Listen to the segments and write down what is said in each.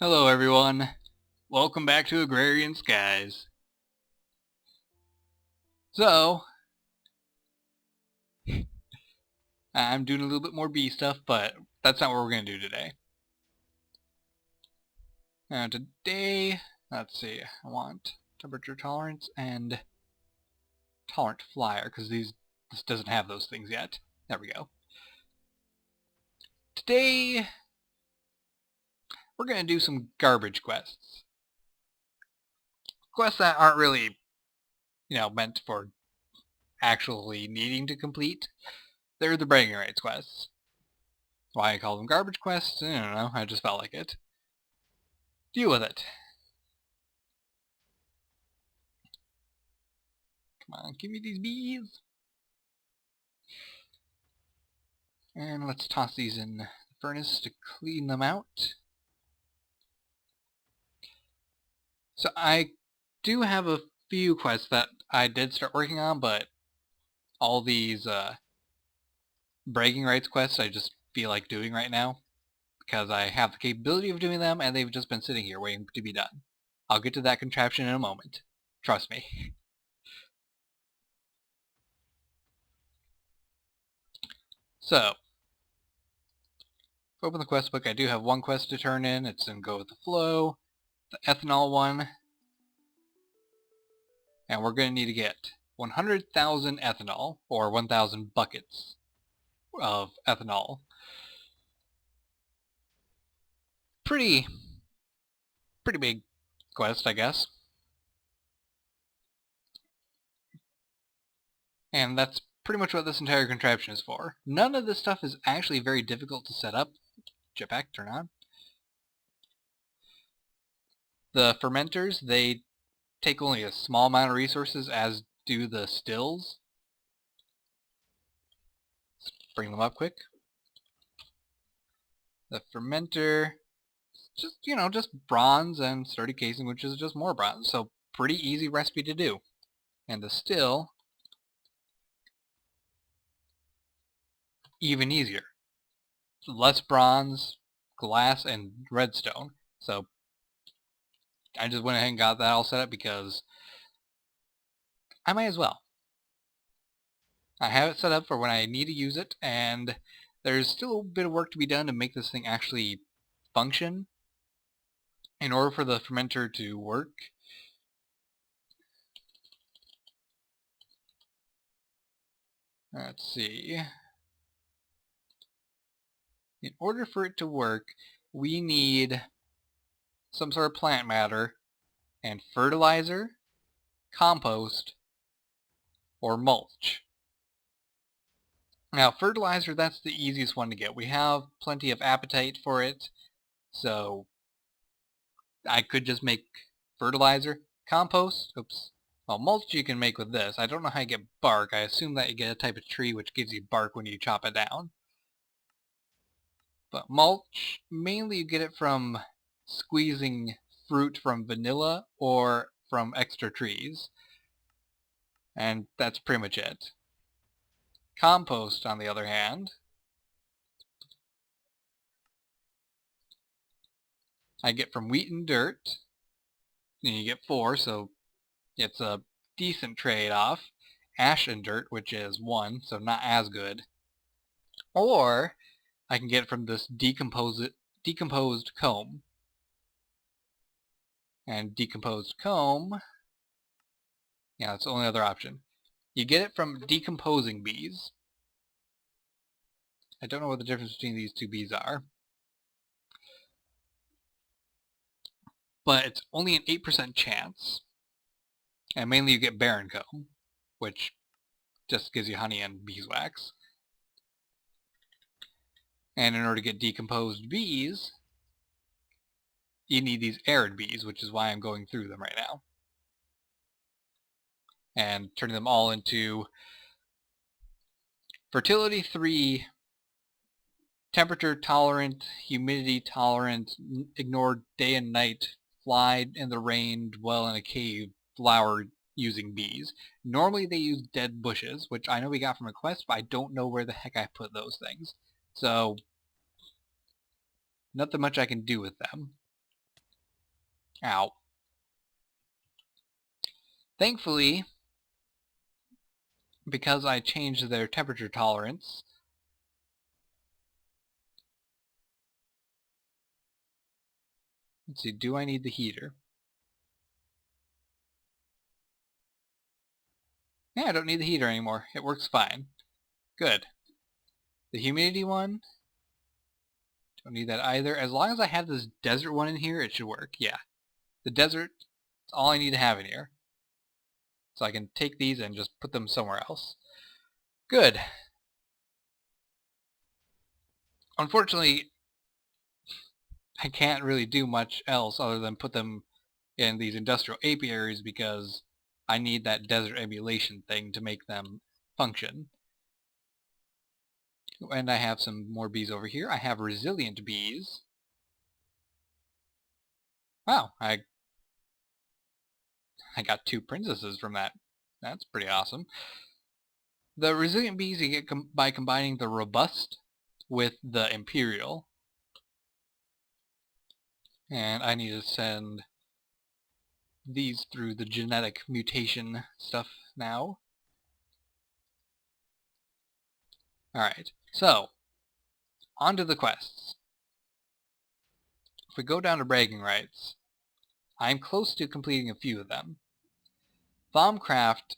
Hello everyone, welcome back to Agrarian Skies. So, I'm doing a little bit more bee stuff, but that's not what we're going to do today. Now today, let's see, I want temperature tolerance and tolerant flyer, because this doesn't have those things yet. There we go. Today, we're going to do some garbage quests. Quests that aren't really, meant for actually needing to complete. They're the bragging rights quests. Why I call them garbage quests, I don't know, I just felt like it. Deal with it. Come on, give me these bees. And let's toss these in the furnace to clean them out. So I do have a few quests that I did start working on, but all these bragging rights quests I just feel like doing right now because I have the capability of doing them and they've just been sitting here waiting to be done. I'll get to that contraption in a moment. Trust me. So, open the quest book. I do have one quest to turn in. It's in Go with the Flow, the ethanol one. And we're going to need to get 100,000 ethanol, or 1,000 buckets of ethanol. Pretty big quest, I guess. And that's pretty much what this entire contraption is for. None of this stuff is actually very difficult to set up. Jetpack, turn on. The fermenters, they take only a small amount of resources, as do the stills. Let's bring them up quick. The fermenter, just bronze and sturdy casing, which is just more bronze. So pretty easy recipe to do. And the still, even easier. Less bronze, glass, and redstone. So I just went ahead and got that all set up because I might as well. I have it set up for when I need to use it, and there's still a bit of work to be done to make this thing actually function. In order for the fermenter to work, let's see. In order for it to work, we need some sort of plant matter and fertilizer, compost, or mulch. Now, fertilizer, that's the easiest one to get. We have plenty of appetite for it, so I could just make fertilizer. Compost, oops. Well, mulch you can make with this. I don't know how you get bark. I assume that you get a type of tree which gives you bark when you chop it down. But mulch, mainly you get it from squeezing fruit from vanilla or from extra trees. And that's pretty much it. Compost, on the other hand, I get from wheat and dirt. And you get 4, so it's a decent trade-off. Ash and dirt, which is 1, so not as good. Or I can get it from this decomposed comb. And decomposed comb, yeah, that's the only other option. You get it from decomposing bees. I don't know what the difference between these two bees are. But it's only an 8% chance. And mainly you get barren comb, which just gives you honey and beeswax. And in order to get decomposed bees, you need these arid bees, which is why I'm going through them right now. And turning them all into fertility 3, temperature tolerant, humidity tolerant, ignore day and night, fly in the rain, dwell in a cave, flower using bees. Normally they use dead bushes, which I know we got from a quest, but I don't know where the heck I put those things. So, nothing much I can do with them. Ow. Thankfully, because I changed their temperature tolerance, let's see, do I need the heater? Yeah, I don't need the heater anymore. It works fine. Good. The humidity one, don't need that either. As long as I have this desert one in here, it should work. Yeah. The desert, it's all I need to have in here. So I can take these and just put them somewhere else. Good. Unfortunately, I can't really do much else other than put them in these industrial apiaries because I need that desert emulation thing to make them function. And I have some more bees over here. I have resilient bees. Wow, I got 2 princesses from that. That's pretty awesome. The resilient bees you get by combining the robust with the imperial. And I need to send these through the genetic mutation stuff now. Alright, so, on to the quests. If we go down to bragging rights, I'm close to completing a few of them. Thaumcraft,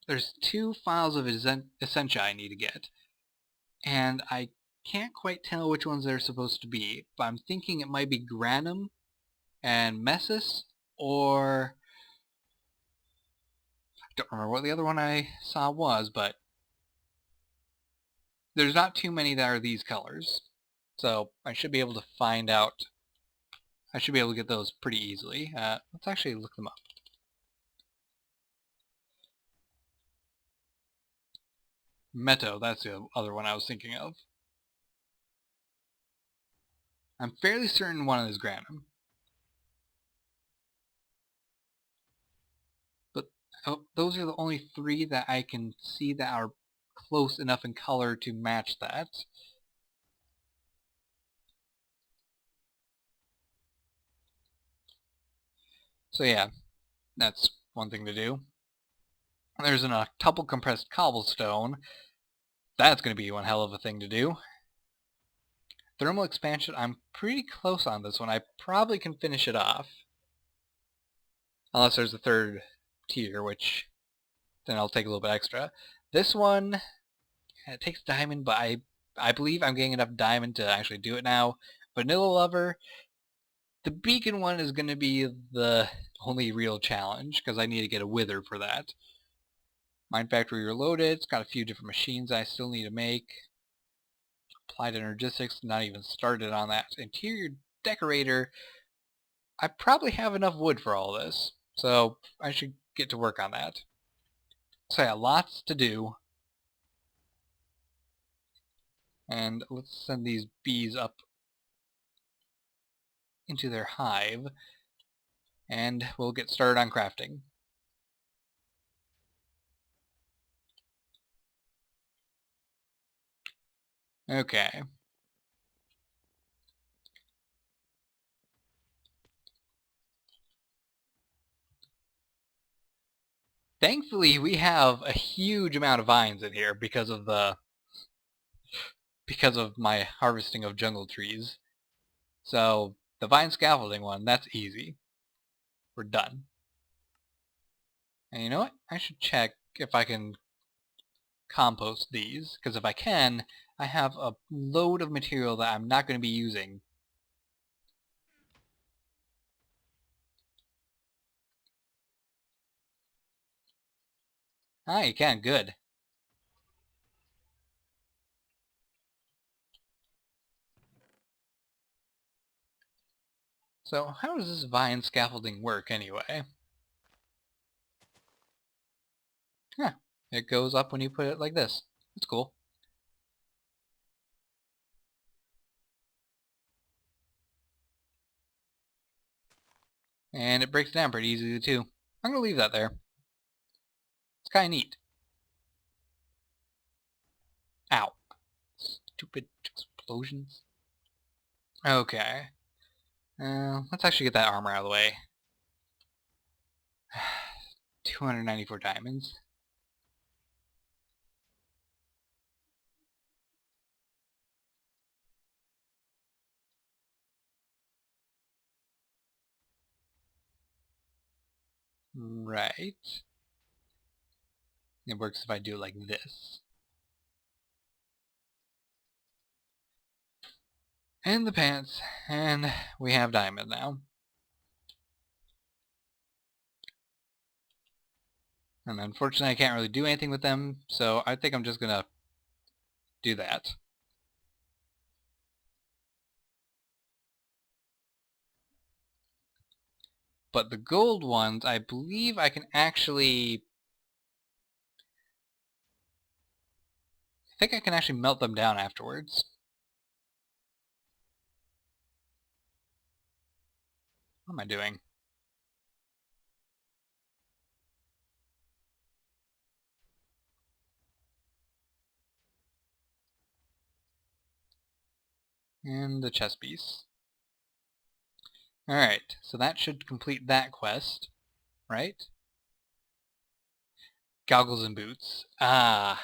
there's 2 files of Essentia I need to get, and I can't quite tell which ones they're supposed to be, but I'm thinking it might be Granum and Messis, or I don't remember what the other one I saw was, but there's not too many that are these colors, so I should be able to find out. I should be able to get those pretty easily. Let's actually look them up. Meto, that's the other one I was thinking of. I'm fairly certain one is Granum. But those are the only 3 that I can see that are close enough in color to match that. So yeah, that's one thing to do. There's an octuple compressed cobblestone. That's going to be one hell of a thing to do. Thermal expansion, I'm pretty close on this one. I probably can finish it off. Unless there's a 3rd tier, which then I'll take a little bit extra. This one, it takes diamond, but I believe I'm getting enough diamond to actually do it now. Vanilla Lover, the beacon one is going to be the only real challenge, because I need to get a wither for that. Mine Factory Reloaded, it's got a few different machines I still need to make. Applied Energistics, not even started on that. Interior Decorator, I probably have enough wood for all this, so I should get to work on that. So yeah, lots to do. And let's send these bees up into their hive, and we'll get started on crafting. Okay. Thankfully, we have a huge amount of vines in here because of my harvesting of jungle trees. So the vine scaffolding one, that's easy. We're done. And you know what? I should check if I can compost these, because if I can, I have a load of material that I'm not going to be using. Ah, you can. Good. So how does this vine scaffolding work anyway? Yeah, it goes up when you put it like this. That's cool. And it breaks down pretty easily too. I'm going to leave that there. It's kind of neat. Ow. Stupid explosions. Okay. Let's actually get that armor out of the way. 294 diamonds. Right. It works if I do it like this. And the pants. And we have diamond now. And unfortunately I can't really do anything with them, so I think I'm just gonna do that. But the gold ones, I believe I can actually... I think I can actually melt them down afterwards. What am I doing? And the chest piece. Alright, so that should complete that quest, right? Goggles and boots. Ah.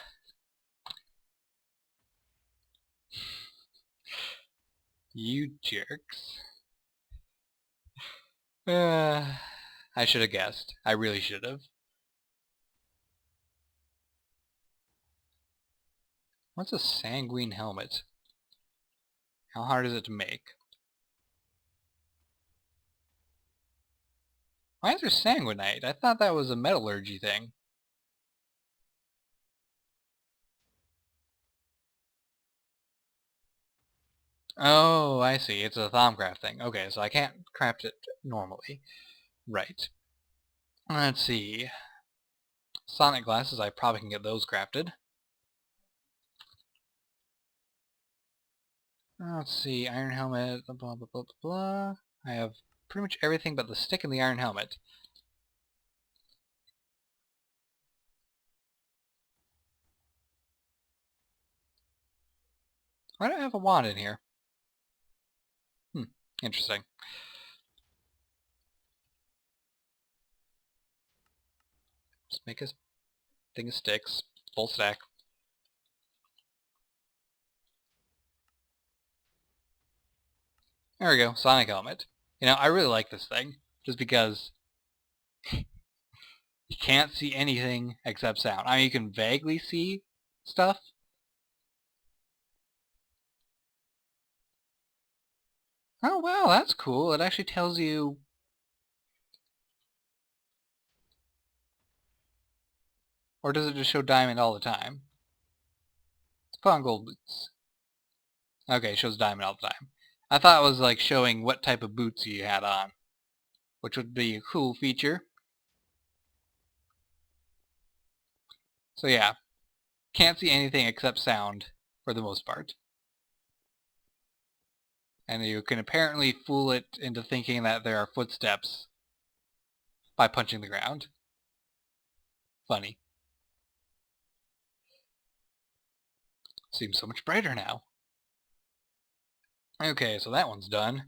You jerks. I should have guessed. I really should have. What's a sanguine helmet? How hard is it to make? Why is there sanguinite? I thought that was a metallurgy thing. Oh, I see. It's a Thaumcraft thing. Okay, so I can't craft it normally. Right. Let's see. Sonic glasses, I probably can get those crafted. Let's see. Iron helmet, blah, blah, blah, blah, blah. I have pretty much everything but the stick and the iron helmet. Why do I have a wand in here? Interesting. Let's make a thing of sticks. Full stack. There we go. Sonic helmet. You know, I really like this thing. Just because you can't see anything except sound. I mean, you can vaguely see stuff. Oh, wow, that's cool. It actually tells you... Or does it just show diamond all the time? Let's put on gold boots. Okay, it shows diamond all the time. I thought it was like showing what type of boots you had on, which would be a cool feature. So yeah, can't see anything except sound for the most part. And you can apparently fool it into thinking that there are footsteps by punching the ground. Funny. Seems so much brighter now. Okay, so that one's done.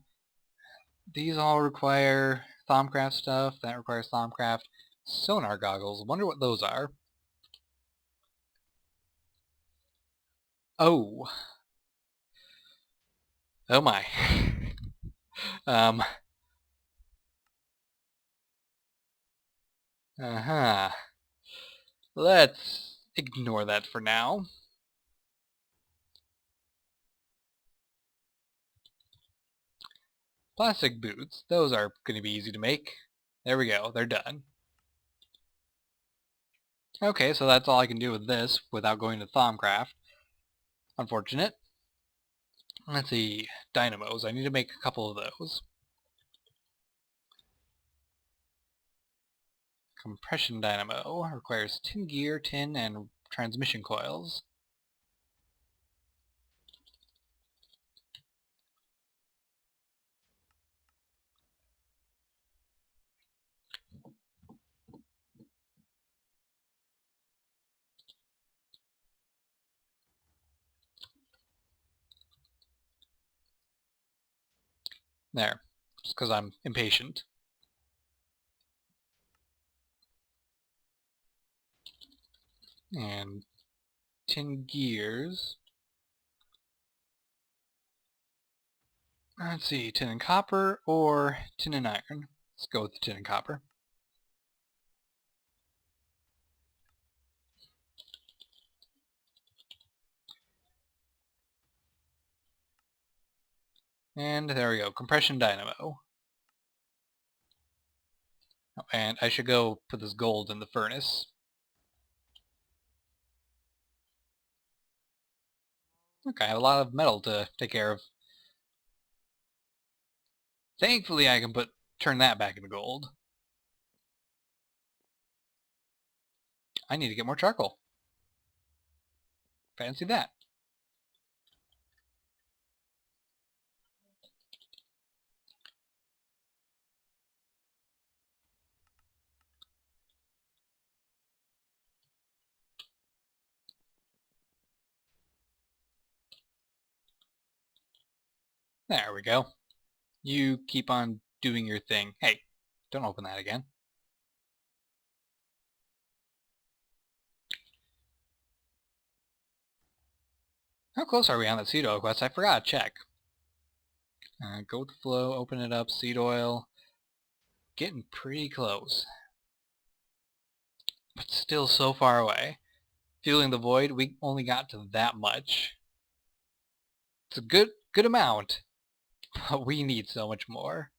These all require Thaumcraft stuff. That requires Thaumcraft. Sonar goggles. Wonder what those are. Oh. Oh my. um. Uh-huh. Let's ignore that for now. Plastic boots. Those are going to be easy to make. There we go. They're done. Okay, so that's all I can do with this without going to Thaumcraft. Unfortunate. Let's see. Dynamos. I need to make a couple of those. Compression dynamo requires tin gear, tin, and transmission coils. There. just because I'm impatient. And tin gears. Let's see, tin and copper or tin and iron. Let's go with the tin and copper. And there we go, compression dynamo. Oh, and I should go put this gold in the furnace. Okay, I have a lot of metal to take care of. Thankfully I can turn that back into gold. I need to get more charcoal. Fancy that. There we go. You keep on doing your thing. Hey, don't open that again. How close are we on that seed oil quest? I forgot to check. Go with the flow, open it up, seed oil. Getting pretty close. But still so far away. Feeling the void, we only got to that much. It's a good amount, but we need so much more.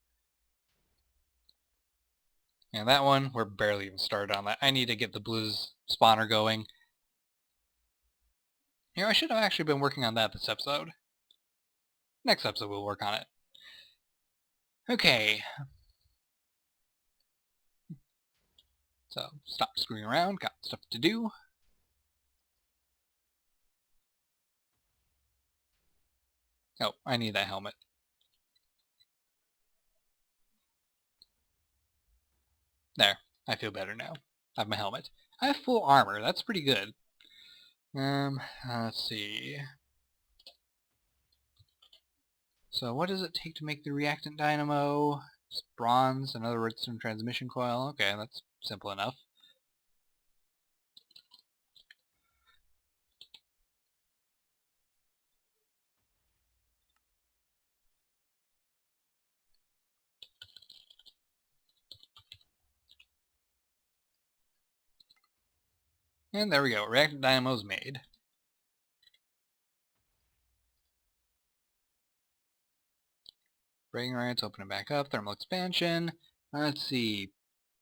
And that one, we're barely even started on that. I need to get the blues spawner going. You know, I should have actually been working on that this episode. Next episode we'll work on it. Okay. So, stop screwing around, got stuff to do. Oh, I need that helmet. There, I feel better now. I have my helmet. I have full armor, that's pretty good. Let's see. So what does it take to make the reactant dynamo? Just bronze, another redstone transmission coil. Okay, that's simple enough. And there we go, reactant dynamo's made. Bragging rights, open it back up, thermal expansion. Let's see,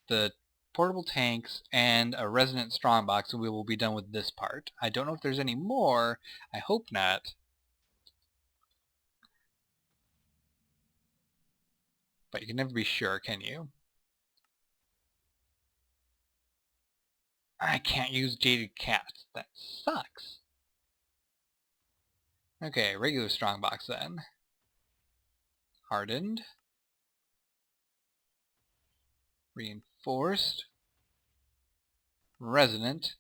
the portable tanks and a resonant strongbox, and we will be done with this part. I don't know if there's any more. I hope not. But you can never be sure, can you? I can't use jaded cats. That sucks. Okay, regular strongbox then. Hardened. Reinforced. Resonant.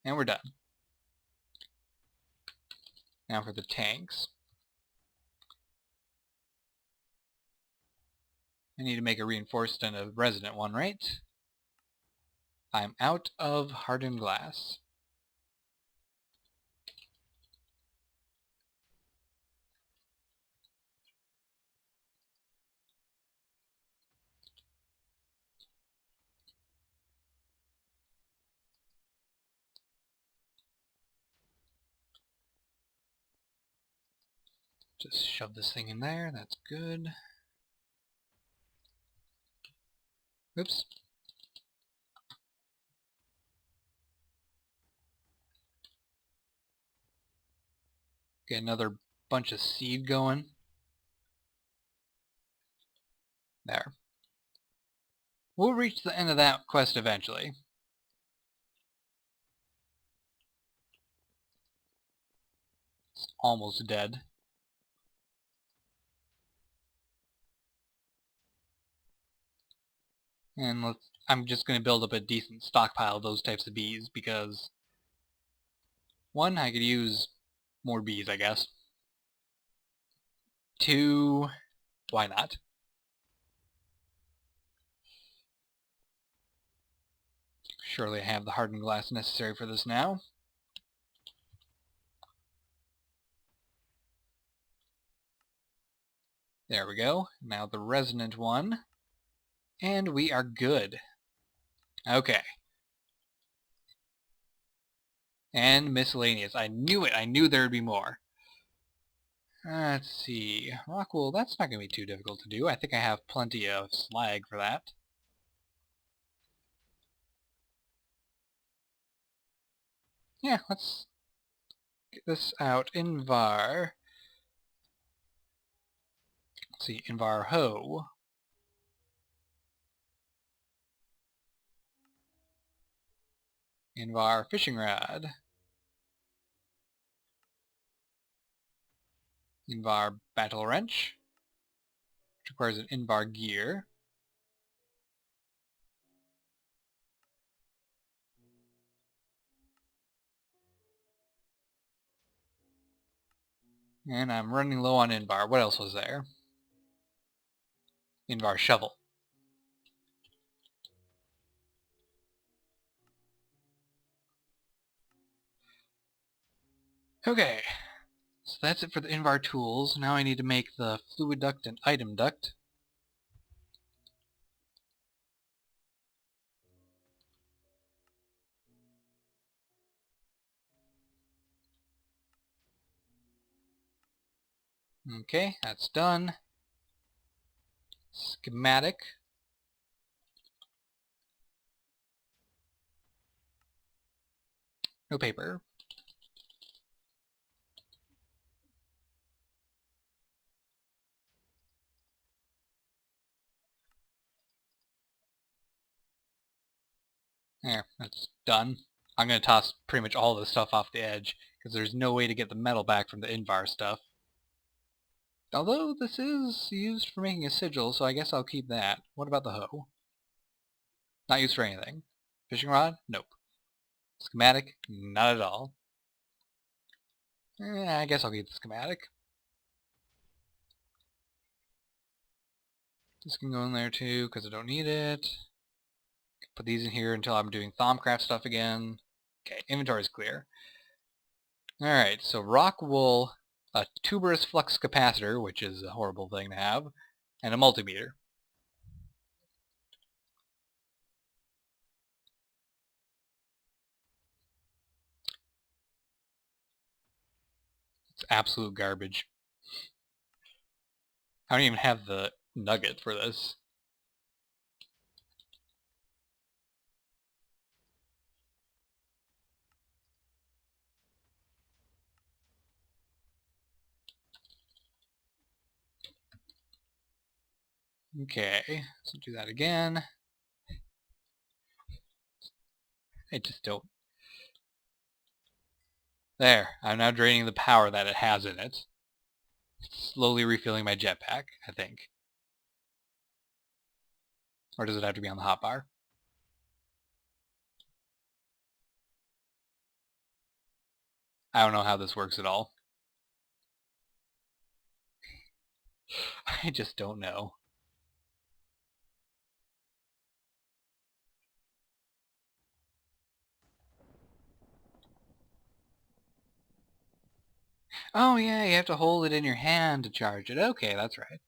And we're done. Now for the tanks. I need to make a reinforced and a resonant one, right? I'm out of hardened glass. Just shove this thing in there, that's good. Oops. Get another bunch of seed going. There. We'll reach the end of that quest eventually. It's almost dead. And I'm just going to build up a decent stockpile of those types of bees because, one, I could use more bees, I guess. Two, why not? Surely I have the hardened glass necessary for this now. There we go. Now the resonant one. And we are good. Okay. And miscellaneous. I knew it. I knew there would be more. Let's see. Rockwool, that's not going to be too difficult to do. I think I have plenty of slag for that. Yeah, let's get this out. Invar. Let's see. Invar hoe. Invar fishing rod. Invar battle wrench, which requires an Invar gear. And I'm running low on Invar. What else was there? Invar shovel. Okay, so that's it for the Invar tools. Now I need to make the fluid duct and item duct. Okay, that's done. Schematic. No paper. There, that's done. I'm going to toss pretty much all this stuff off the edge, because there's no way to get the metal back from the Invar stuff. Although this is used for making a sigil, so I guess I'll keep that. What about the hoe? Not used for anything. Fishing rod? Nope. Schematic? Not at all. I guess I'll keep the schematic. This can go in there too, because I don't need it. Put these in here until I'm doing Thaumcraft stuff again. Okay, inventory's clear. Alright, so rock wool, a tuberous flux capacitor, which is a horrible thing to have, and a multimeter. It's absolute garbage. I don't even have the nugget for this. Okay, so do that again. I just don't. There, I'm now draining the power that it has in it. It's slowly refilling my jetpack, I think. Or does it have to be on the hotbar? I don't know how this works at all. I just don't know. Oh yeah, you have to hold it in your hand to charge it. Okay, that's right.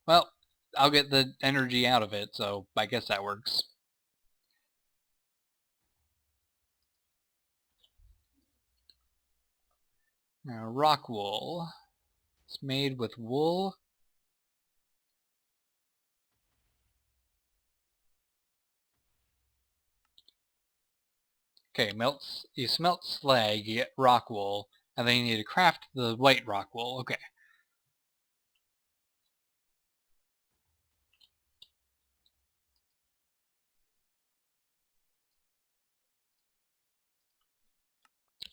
Well, I'll get the energy out of it, so I guess that works. Now, rock wool. It's made with wool. Okay, you smelt slag, you get rock wool, and then you need to craft the white rock wool. Okay.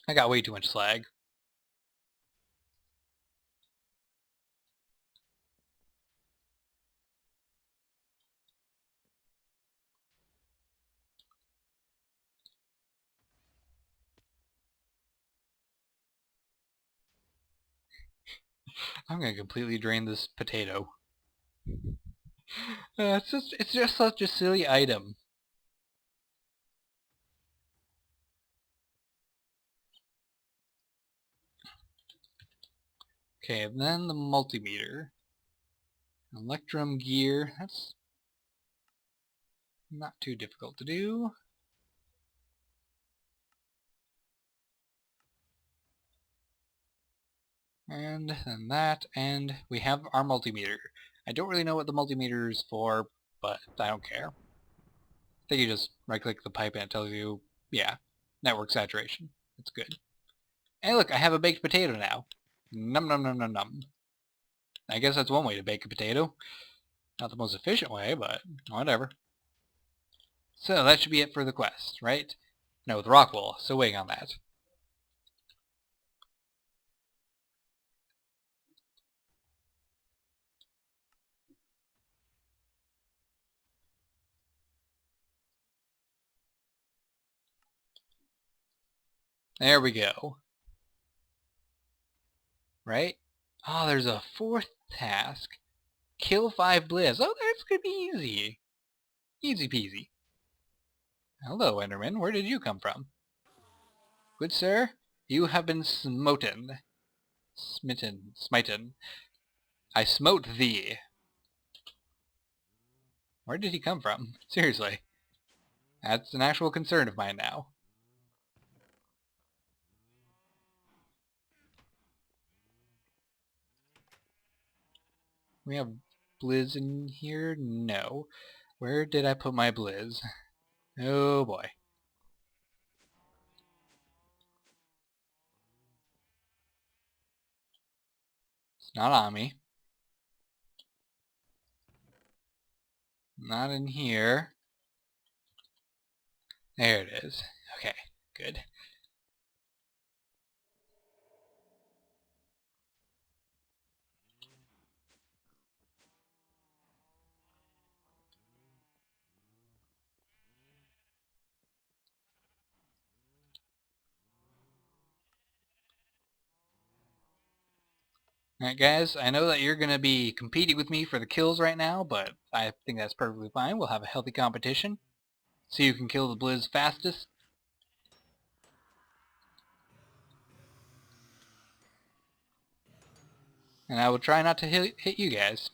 I got way too much slag. I'm gonna completely drain this potato. It's just such a silly item. Okay, and then the multimeter. Electrum gear, that's not too difficult to do. And then that, and we have our multimeter. I don't really know what the multimeter is for, but I don't care. I think you just right-click the pipe and it tells you, yeah, network saturation. That's good. Hey look, I have a baked potato now. Num num num num num. I guess that's one way to bake a potato. Not the most efficient way, but whatever. So that should be it for the quest, right? No, the rock wool, so waiting on that. There we go. Right? Oh, there's a fourth task. Kill 5 Blizz. Oh, that's gonna be easy. Easy peasy. Hello, Enderman. Where did you come from? Good sir, you have been smoten. Smitten. I smote thee. Where did he come from? Seriously. That's an actual concern of mine now. We have Blizz in here? No. Where did I put my Blizz? Oh boy. It's not on me. Not in here. There it is. Okay, good. Alright guys, I know that you're going to be competing with me for the kills right now, but I think that's perfectly fine. We'll have a healthy competition. See who can kill the Blizz fastest. And I will try not to hit you guys.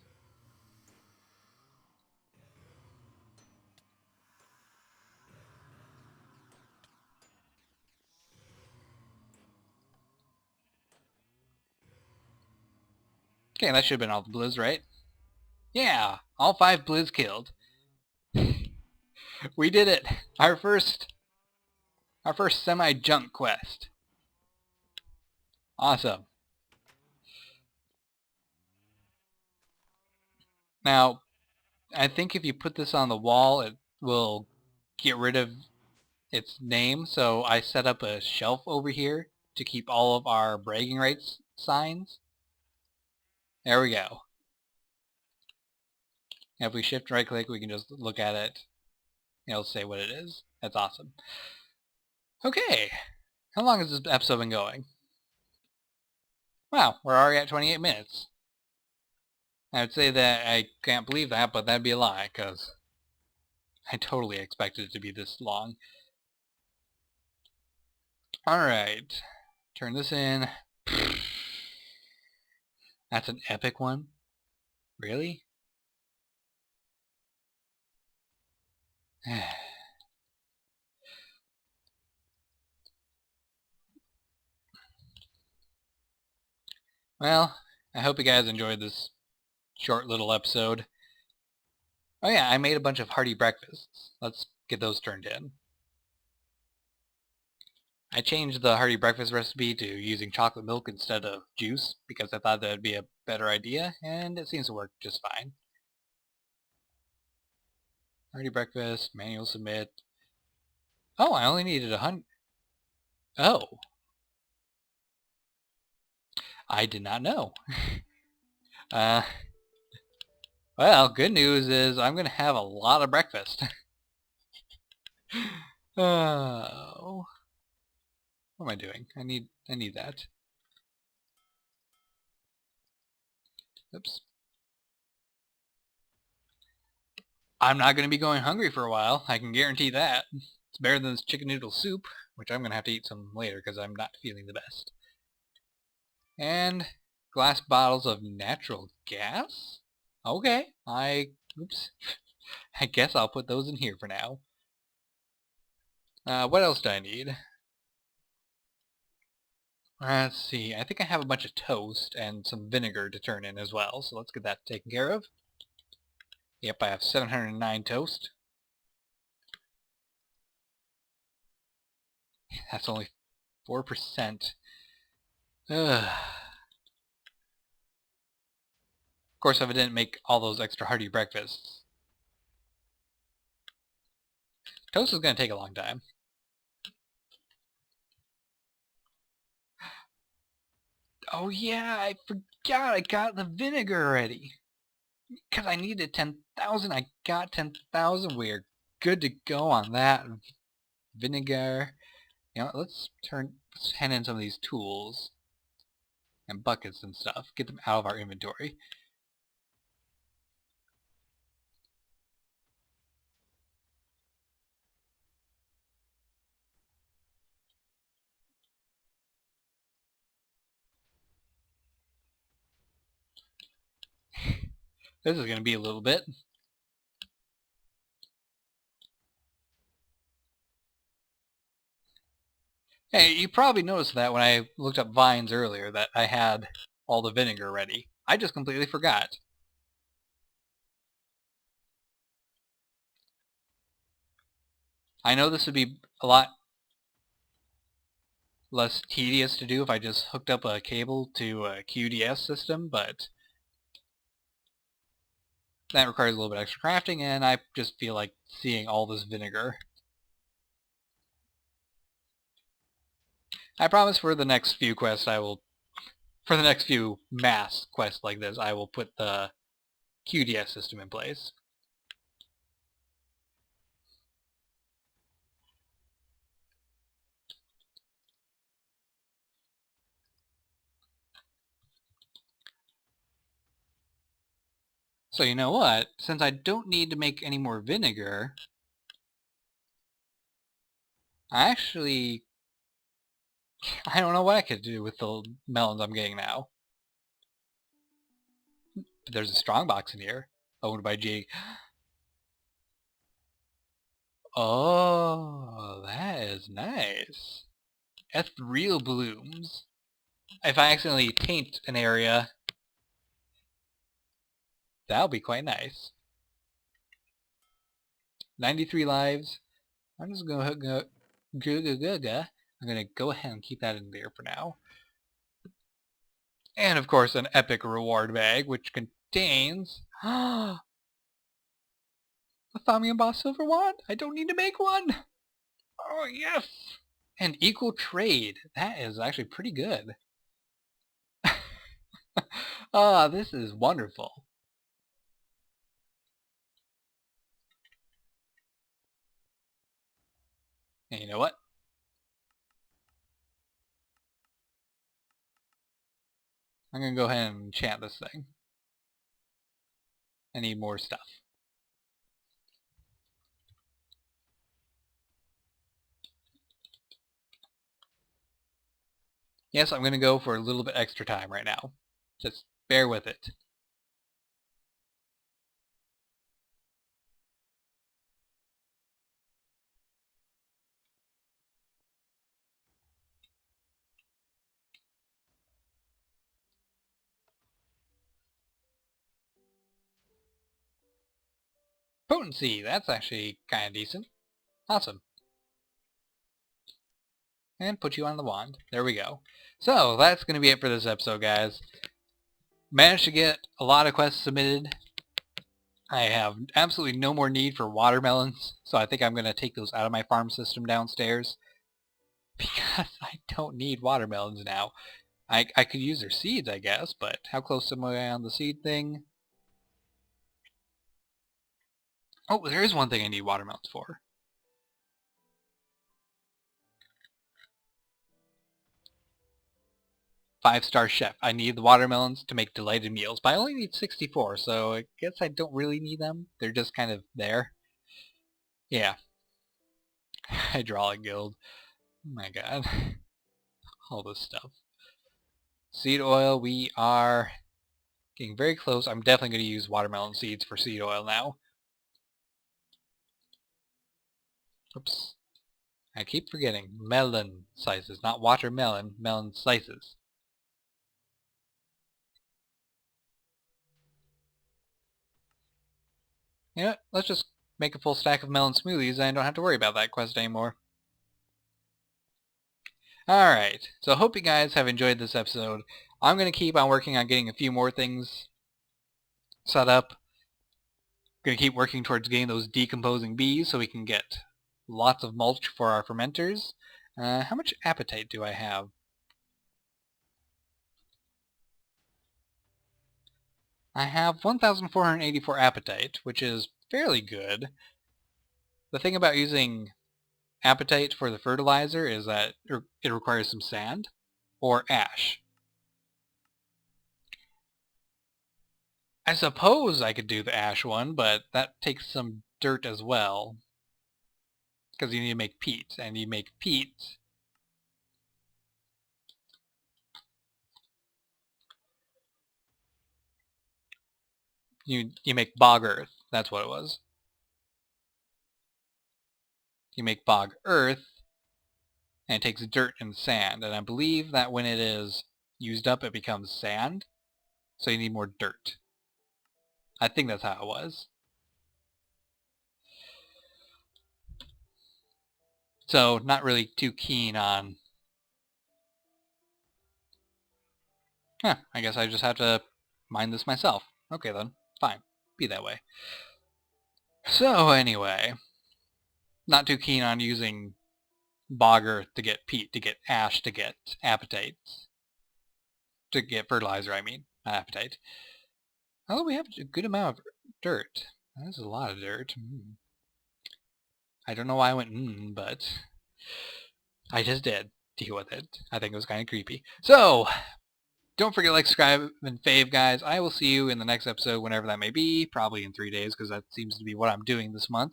Okay, that should have been all the Blizz, right? Yeah, all 5 Blizz killed. We did it! Our first semi-junk quest. Awesome. Now, I think if you put this on the wall, it will get rid of its name, so I set up a shelf over here to keep all of our bragging rights signs. There we go. And if we shift right click, we can just look at it. It'll say what it is. That's awesome. Okay. How long has this episode been going? Wow, we're already at 28 minutes. I would say that I can't believe that, but that'd be a lie, because I totally expected it to be this long. Alright. Turn this in. That's an epic one? Really? Well, I hope you guys enjoyed this short little episode. Oh yeah, I made a bunch of hearty breakfasts. Let's get those turned in. I changed the hearty breakfast recipe to using chocolate milk instead of juice because I thought that would be a better idea, and it seems to work just fine. Hearty breakfast, manual submit. Oh, I only needed 100. Oh. I did not know. uh, well, good news is I'm going to have a lot of breakfast. Oh. What am I doing? I need that. Oops. I'm not going to be going hungry for a while. I can guarantee that. It's better than this chicken noodle soup, which I'm going to have to eat some later because I'm not feeling the best. And Glass bottles of natural gas? Okay, oops. I guess I'll put those in here for now. What else do I need? Let's see, I think I have a bunch of toast and some vinegar to turn in as well, so let's get that taken care of. Yep, I have 709 toast. That's only 4%. Ugh. Of course, if I didn't make all those extra hearty breakfasts. Toast is going to take a long time. Oh yeah, I forgot I got the vinegar already. Because I needed 10,000, I got 10,000. We're good to go on that. Vinegar. You know, let's hand in some of these tools and buckets and stuff. Get them out of our inventory. This is going to be a little bit. Hey, you probably noticed that when I looked up vines earlier that I had all the vinegar ready. I just completely forgot. I know this would be a lot less tedious to do if I just hooked up a cable to a QDS system, but that requires a little bit extra crafting, and I just feel like seeing all this vinegar. I promise for the next few quests for the next few mass quests like this, I will put the QDS system in place. So you know what? Since I don't need to make any more vinegar, I don't know what I could do with the melons I'm getting now. But there's a strongbox in here, owned by G. Oh, that is nice. Ethereal blooms. If I accidentally taint an area, that'll be quite nice. 93 lives. I'm just gonna I'm gonna go ahead and keep that in there for now. And of course an epic reward bag, which contains a Thaumian Boss Silver Wand. I don't need to make one. Oh yes. And equal trade. That is actually pretty good. Ah, this is wonderful. And you know what? I'm gonna go ahead and enchant this thing. I need more stuff. Yes, I'm gonna go for a little bit extra time right now. Just bear with it. Potency, that's actually kind of decent. Awesome. And put you on the wand. There we go. So, that's going to be it for this episode, guys. Managed to get a lot of quests submitted. I have absolutely no more need for watermelons, so I think I'm going to take those out of my farm system downstairs. Because I don't need watermelons now. I could use their seeds, I guess, but how close am I on the seed thing? Oh, there is one thing I need watermelons for. 5-star chef. I need the watermelons to make delighted meals, but I only need 64, so I guess I don't really need them. They're just kind of there. Yeah. Hydraulic guild. Oh my god. All this stuff. Seed oil, we are getting very close. I'm definitely going to use watermelon seeds for seed oil now. Oops. I keep forgetting. Melon slices, not watermelon, melon slices. You know what? Let's just make a full stack of melon smoothies and I don't have to worry about that quest anymore. Alright, so I hope you guys have enjoyed this episode. I'm going to keep on working on getting a few more things set up. Going to keep working towards getting those decomposing bees so we can get lots of mulch for our fermenters. How much appetite do I have? I have 1,484 appetite, which is fairly good. The thing about using appetite for the fertilizer is that it requires some sand or ash. I suppose I could do the ash one, but that takes some dirt as well. Because you need to make peat, and you make peat. You make bog earth. That's what it was. You make bog earth, and it takes dirt and sand. And I believe that when it is used up, it becomes sand. So you need more dirt. I think that's how it was. So not really too keen on... I guess I just have to mine this myself. Okay then, fine. Be that way. So anyway, not too keen on using bog earth to get peat, to get ash, to get appetite. To get fertilizer, I mean, not appetite. Oh, we have a good amount of dirt. That's a lot of dirt. I don't know why I went but I just did. Deal with it. I think it was kind of creepy. So, don't forget to like, subscribe, and fave, guys. I will see you in the next episode, whenever that may be. Probably in 3 days, because that seems to be what I'm doing this month.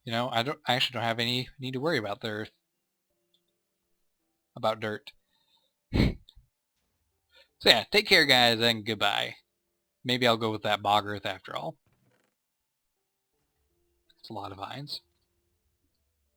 You know, I actually don't have any need to worry about dirt. So yeah, take care, guys, and goodbye. Maybe I'll go with that bog earth after all. It's a lot of vines.